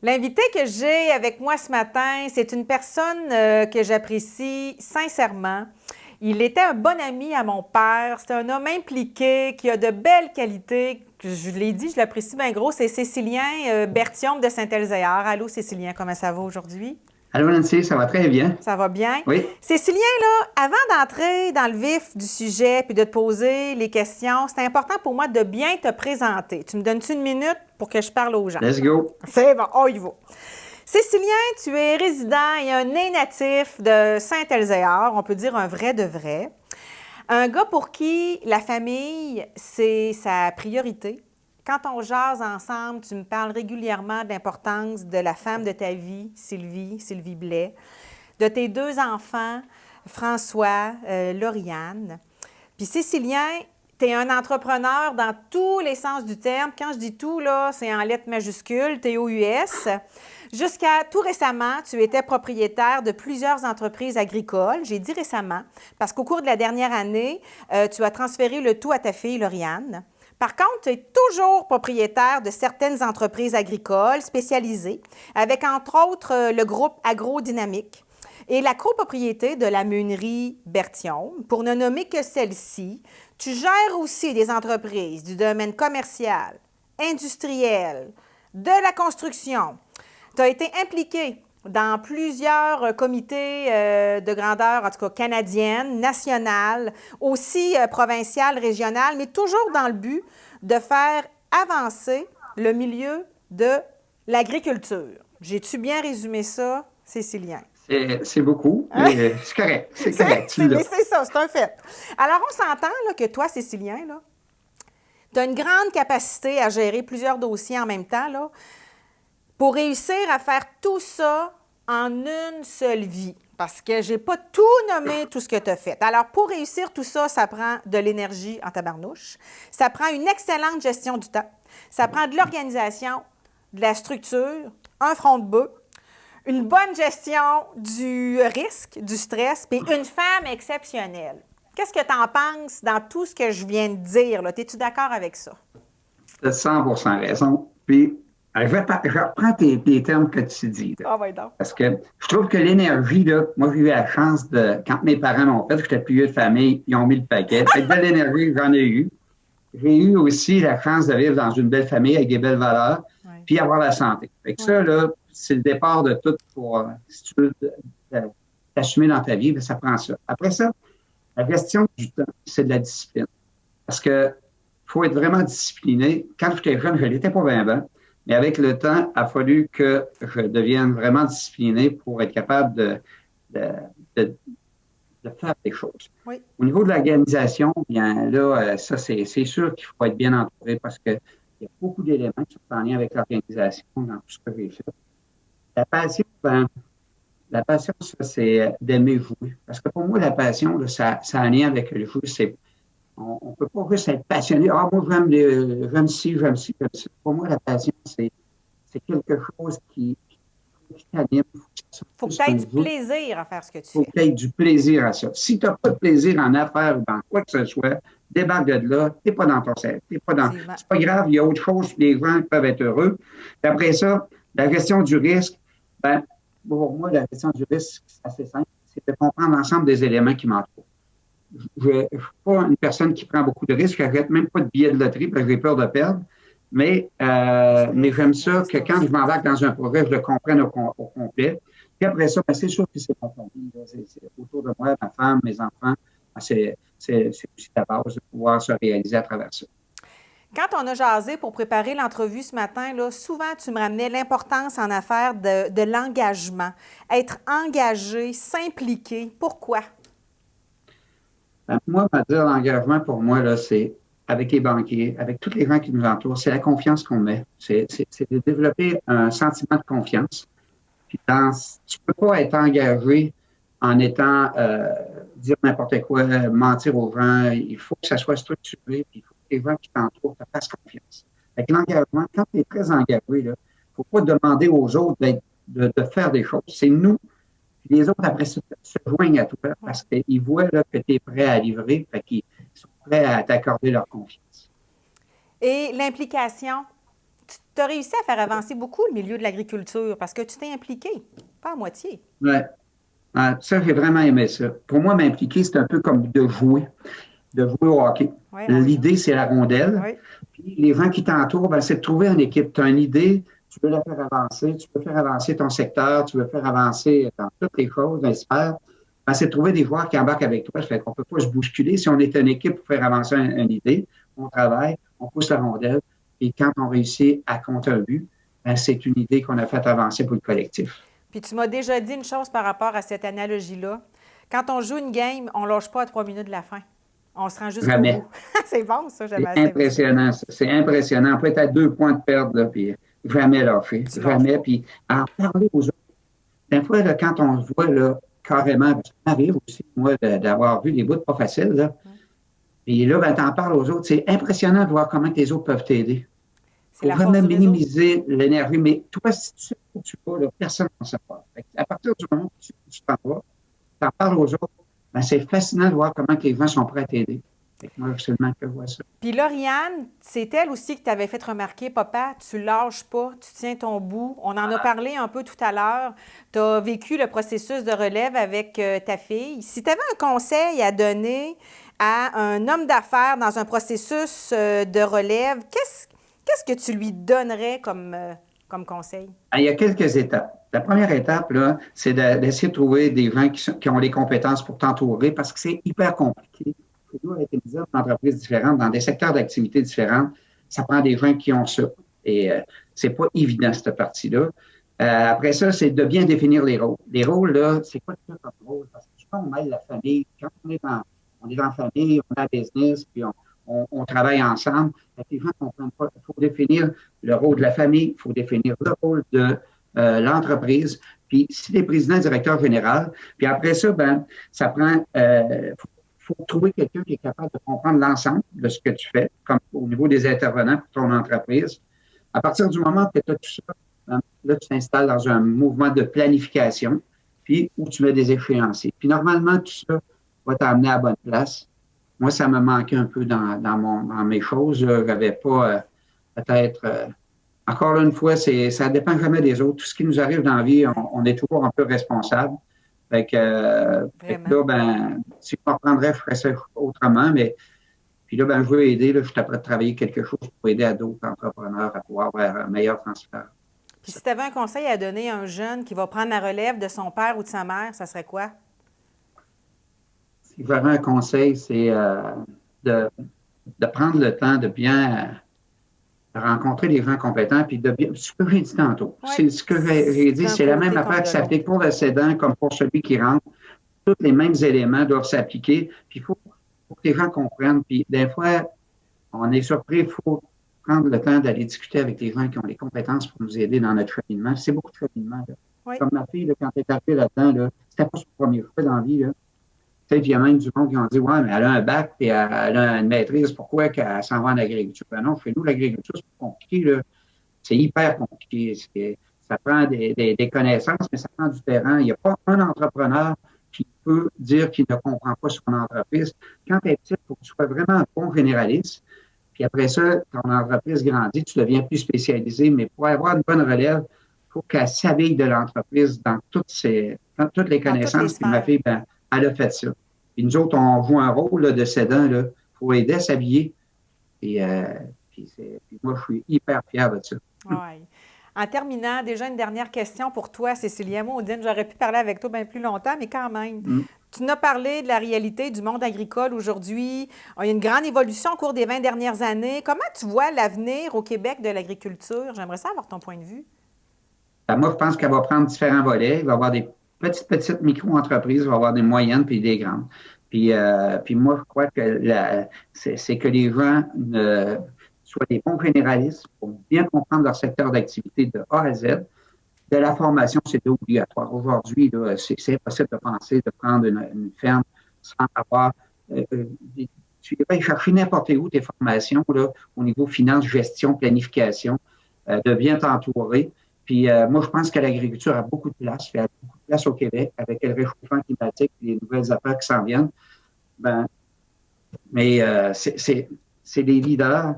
L'invité que j'ai avec moi ce matin, c'est une personne que j'apprécie sincèrement. Il était un bon ami à mon père. C'est un homme impliqué qui a de belles qualités. Je l'ai dit, je l'apprécie bien gros. C'est Cécilien Berthiaume de Saint-Elzéar. Allô, Cécilien, comment ça va aujourd'hui? Allô Nancy, ça va très bien. Ça va bien? Oui, Cécilien, là, avant d'entrer dans le vif du sujet puis de te poser les questions, c'est important pour moi de bien te présenter. Tu me donnes-tu une minute pour que je parle aux gens? let's go. C'est bon, on y va. Cécilien, tu es résident et un né natif de Saint-Elzéar, on peut dire un vrai de vrai. Un gars pour qui la famille, c'est sa priorité. Quand on jase ensemble, tu me parles régulièrement de l'importance de la femme de ta vie, Sylvie Blais, de tes deux enfants, François, Lauriane. Puis Cécilien, tu es un entrepreneur dans tous les sens du terme. Quand je dis tout, là, c'est en lettres majuscules, TOUS. Jusqu'à tout récemment, tu étais propriétaire de plusieurs entreprises agricoles. J'ai dit récemment parce qu'au cours de la dernière année, tu as transféré le tout à ta fille Lauriane. Par contre, tu es toujours propriétaire de certaines entreprises agricoles spécialisées, avec entre autres le groupe Agrodynamique et la copropriété de la meunerie Berthiaume. Pour ne nommer que celle-ci, tu gères aussi des entreprises du domaine commercial, industriel, de la construction. Tu as été impliqué dans plusieurs comités de grandeur, en tout cas canadienne, nationale, aussi provinciale, régionale, mais toujours dans le but de faire avancer le milieu de l'agriculture. J'ai-tu bien résumé ça, Cécilien? C'est beaucoup, Hein? mais c'est correct, tu Mais l'as. c'est ça, c'est un fait. Alors, on s'entend là, que toi, Cécilien, tu as une grande capacité à gérer plusieurs dossiers en même temps, là, pour réussir à faire tout ça en une seule vie. Parce que j'ai pas tout nommé, tout ce que tu as fait. Alors, pour réussir tout ça, ça prend de l'énergie en tabarnouche. Ça prend une excellente gestion du temps. Ça prend de l'organisation, de la structure, un front de bœuf, une bonne gestion du risque, du stress, puis une femme exceptionnelle. Qu'est-ce que tu en penses dans tout ce que je viens de dire? Es-tu d'accord avec ça? Tu as 100% raison. Puis, je reprends tes termes que tu dis, là. Ah, ouais, donc. Parce que je trouve que l'énergie, là, moi, j'ai eu la chance de, quand mes parents m'ont fait, j'étais plus vieux de famille, ils ont mis le paquet. Fait que de l'énergie, j'en ai eu. J'ai eu aussi la chance de vivre dans une belle famille avec des belles valeurs, Ouais. puis avoir la santé. Fait que Ouais. ça, là, c'est le départ de tout pour, si tu veux t'assumer dans ta vie, ben, ça prend ça. Après ça, la gestion du temps, c'est de la discipline. Parce que faut être vraiment discipliné. Quand j'étais jeune, je l'étais pas bien, bien, mais avec le temps, il a fallu que je devienne vraiment discipliné pour être capable de, de, de faire des choses. Oui. Au niveau de l'organisation, bien là, ça, c'est sûr qu'il faut être bien entouré parce qu'il y a beaucoup d'éléments qui sont en lien avec l'organisation dans tout ce que j'ai fait. La passion, ben, la passion, ça, c'est d'aimer jouer. Parce que pour moi, la passion, là, ça a un lien avec le jeu. On ne peut pas juste être passionné. Ah, moi, j'aime ci, j'aime ci, j'aime ça. Pour moi, la passion, c'est quelque chose qui t'anime. Il faut que ça soit Faut que plus tu aies qu'un du jeu. plaisir à faire ce que tu Il faut fais. que tu aies du plaisir à ça. Si tu n'as pas de plaisir en affaires ou dans quoi que ce soit, débarque de là, tu n'es pas dans ton cercle. Effectivement. C'est pas grave, il y a autre chose, les gens peuvent être heureux. Puis après ça, la gestion du risque, ben, pour moi, la gestion du risque, c'est assez simple, c'est de comprendre l'ensemble des éléments qui m'entourent. Je ne suis pas une personne qui prend beaucoup de risques, je n'achète même pas de billets de loterie parce que j'ai peur de perdre. Le Mais stress, j'aime la ça que gestion du quand je stress. m'embarque dans un projet, je le comprenne au complet. Puis après ça, ben, c'est sûr que c'est ma famille. C'est autour de moi, ma femme, mes enfants. Ben, c'est aussi la base de pouvoir se réaliser à travers ça. Quand on a jasé pour préparer l'entrevue ce matin, là, souvent tu me ramenais l'importance en affaires de l'engagement. Être engagé, s'impliquer. Pourquoi? Ben, moi, ma dire l'engagement pour moi, là, c'est avec les banquiers, avec tous les gens qui nous entourent, c'est la confiance qu'on met. C'est de développer un sentiment de confiance. Puis tu peux pas être engagé en étant dire n'importe quoi, mentir aux gens. Il faut que ça soit structuré, puis il faut que les gens qui t'entourent te fassent confiance. Avec l'engagement, quand tu es très engagé, il ne faut pas demander aux autres de faire des choses. C'est nous, puis les autres, après, se joignent à toi Ouais. parce qu'ils voient là, que tu es prêt à livrer, fait qu'ils sont prêts à t'accorder leur confiance. Et l'implication. tu as réussi à faire avancer beaucoup le milieu de l'agriculture parce que tu t'es impliqué, pas à moitié. Ouais. Ça, j'ai vraiment aimé ça. Pour moi, m'impliquer, c'est un peu comme de jouer au hockey. Oui, ah oui, L'idée, c'est la rondelle. oui. Puis les gens qui t'entourent, ben, c'est de trouver une équipe. Tu as une idée, tu veux la faire avancer, tu veux faire avancer ton secteur, tu veux faire avancer dans toutes les choses, dans les sphères. Ben, c'est de trouver des joueurs qui embarquent avec toi. Ça fait qu'on ne peut pas se bousculer. Si on est une équipe pour faire avancer une idée, on travaille, on pousse la rondelle. Et quand on réussit à compter un but, ben, c'est une idée qu'on a fait avancer pour le collectif. Puis tu m'as déjà dit une chose par rapport à cette analogie-là. Quand on joue une game, on ne lâche pas à 3 minutes de la fin. On se rend jusqu'au Jamais. bout. C'est bon, ça, C'est j'aime assez ça. impressionnant, ça. C'est impressionnant. On peut être à 2 points de perte, là, puis jamais lâcher. Tu lâches Jamais. pas. Puis en parler aux autres. Des fois, là, quand on se voit là, carrément, ça m'arrive aussi, moi, d'avoir vu des bouts pas faciles, là. Et là, ben, t'en parles aux autres. C'est impressionnant de voir comment les autres peuvent t'aider. C'est Il la faut force vraiment du réseau. minimiser l'énergie. Mais toi, si tu sais où tu vas, là, personne ne sait pas. À partir du moment où tu t'en vas, t'en parles aux autres, ben, c'est fascinant de voir comment les gens sont prêts à t'aider. Fait que moi, absolument que je vois ça. Puis Lauriane, c'est elle aussi que t'avais fait remarquer, papa, tu lâches pas, tu tiens ton bout. On en a parlé un peu tout à l'heure. Tu as vécu le processus de relève avec ta fille. Si tu avais un conseil à donner à un homme d'affaires dans un processus de relève, qu'est-ce que tu lui donnerais comme conseil? Il y a quelques étapes. La première étape, là, c'est d'essayer de trouver des gens qui ont les compétences pour t'entourer parce que c'est hyper compliqué. Nous, avec des entreprises différentes, dans des secteurs d'activité différents, ça prend des gens qui ont ça. Et c'est pas évident, cette partie-là. Après ça, c'est de bien définir les rôles. Les rôles, là, c'est quoi le comme rôle? Parce que souvent, on mêle la famille. Quand on est dans la famille, on a un business, puis on travaille ensemble. Les gens ne comprennent pas. Il faut définir le rôle de la famille, il faut définir le rôle de l'entreprise. Puis, si tu es président, directeur général, puis après ça, ben, ça prend, faut trouver quelqu'un qui est capable de comprendre l'ensemble de ce que tu fais, comme au niveau des intervenants pour ton entreprise. À partir du moment que tu as tout ça, ben, là, tu t'installes dans un mouvement de planification, puis où tu mets des échéanciers. Puis normalement, tout ça va t'amener à la bonne place. Moi, ça me manquait un peu dans mes choses. Je n'avais pas peut-être. Encore une fois, ça dépend jamais des autres. Tout ce qui nous arrive dans la vie, on est toujours un peu responsable. Fait que là, ben, si je me reprendrais, je ferais ça autrement, mais puis là, ben, je veux aider, là, je suis prêt de travailler quelque chose pour aider à d'autres entrepreneurs à pouvoir avoir un meilleur transfert. Puis si tu avais un conseil à donner à un jeune qui va prendre la relève de son père ou de sa mère, ça serait quoi? Si j'avais un conseil, c'est de prendre le temps de bien rencontrer des gens compétents, puis de bien, ce que j'ai dit tantôt. Oui. C'est ce que j'ai dit, c'est la même affaire qui s'applique pour le cédant comme pour celui qui rentre. Tous les mêmes éléments doivent s'appliquer, puis il faut que les gens comprennent. Puis des fois, on est surpris, il faut prendre le temps d'aller discuter avec les gens qui ont les compétences pour nous aider dans notre cheminement. C'est beaucoup de cheminement. Là. Oui. Comme ma fille, là, quand elle est arrivée là-dedans, là, c'était pas son premier choix dans la vie. Là. Peut-être qu'il y a même du monde qui ont dit ouais, mais elle a un bac et elle a une maîtrise, pourquoi qu'elle s'en va en agriculture? Ben non, chez nous, l'agriculture, c'est compliqué, là. C'est hyper compliqué. Ça prend des connaissances, mais ça prend du terrain. Il n'y a pas un entrepreneur qui peut dire qu'il ne comprend pas son entreprise. Quand tu es petit, il faut que tu sois vraiment un bon généraliste. Puis après ça, ton entreprise grandit, tu deviens plus spécialisé. Mais pour avoir une bonne relève, il faut qu'elle s'habille de l'entreprise dans toutes les connaissances. Puis ma fille, ben, elle a fait ça. Puis nous autres, on joue un rôle là, de cédant. Il faut aider à s'habiller. Puis moi, je suis hyper fier de ça. Oui. En terminant, déjà une dernière question pour toi, Cécilia Maudine. J'aurais pu parler avec toi bien plus longtemps, mais quand même. Tu nous as parlé de la réalité du monde agricole aujourd'hui. Il y a une grande évolution au cours des 20 dernières années. Comment tu vois l'avenir au Québec de l'agriculture? J'aimerais ça avoir ton point de vue. Ben, moi, je pense qu'elle va prendre différents volets. Il va y avoir des petites micro-entreprises, il va y avoir des moyennes puis des grandes. Puis moi, je crois que c'est que les gens soient des bons généralistes pour bien comprendre leur secteur d'activité de A à Z. De la formation, c'est obligatoire. Aujourd'hui, c'est impossible de penser de prendre une ferme sans avoir... tu vas chercher n'importe où tes formations là, au niveau finance, gestion, planification, de bien t'entourer. Puis moi, je pense que l'agriculture a beaucoup de place. Elle a beaucoup de place au Québec avec le réchauffement climatique et les nouvelles affaires qui s'en viennent. Mais c'est les leaders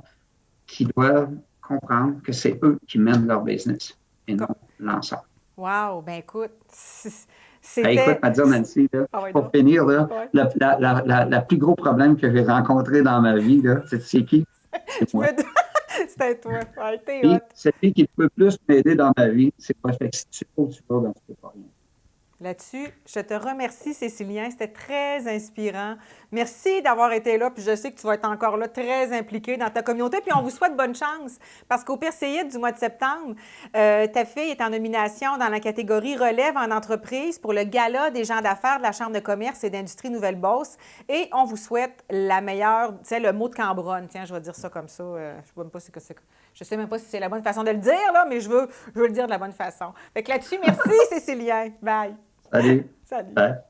qui doivent comprendre que c'est eux qui mènent leur business et non l'ensemble. Wow! Ben écoute, Écoute, c'était... à dire, Nancy, là, Ah ouais, pour donc. finir, là, Ouais. le plus gros problème que j'ai rencontré dans ma vie, là, c'est qui? C'est Je moi. me dis... C'était toi. Ouais, t'es hot. Puis, celui qui peut plus m'aider dans ma vie, c'est pas fait que si tu peux, tu vas, ben, tu peux pas rien. Là-dessus, je te remercie, Cécilien. C'était très inspirant. Merci d'avoir été là. Puis je sais que tu vas être encore là, très impliqué dans ta communauté. Puis on vous souhaite bonne chance. Parce qu'au Perséide du mois de septembre, ta fille est en nomination dans la catégorie Relève en entreprise pour le gala des gens d'affaires de la Chambre de commerce et d'industrie Nouvelle-Beauce. Et on vous souhaite la meilleure, tu sais, le mot de Cambronne. Tiens, je vais dire ça comme ça. Je sais même pas si c'est la bonne façon de le dire, là, mais je veux le dire de la bonne façon. Fait que là-dessus, merci, Cécilien. Bye. Salut. Salut. Bye.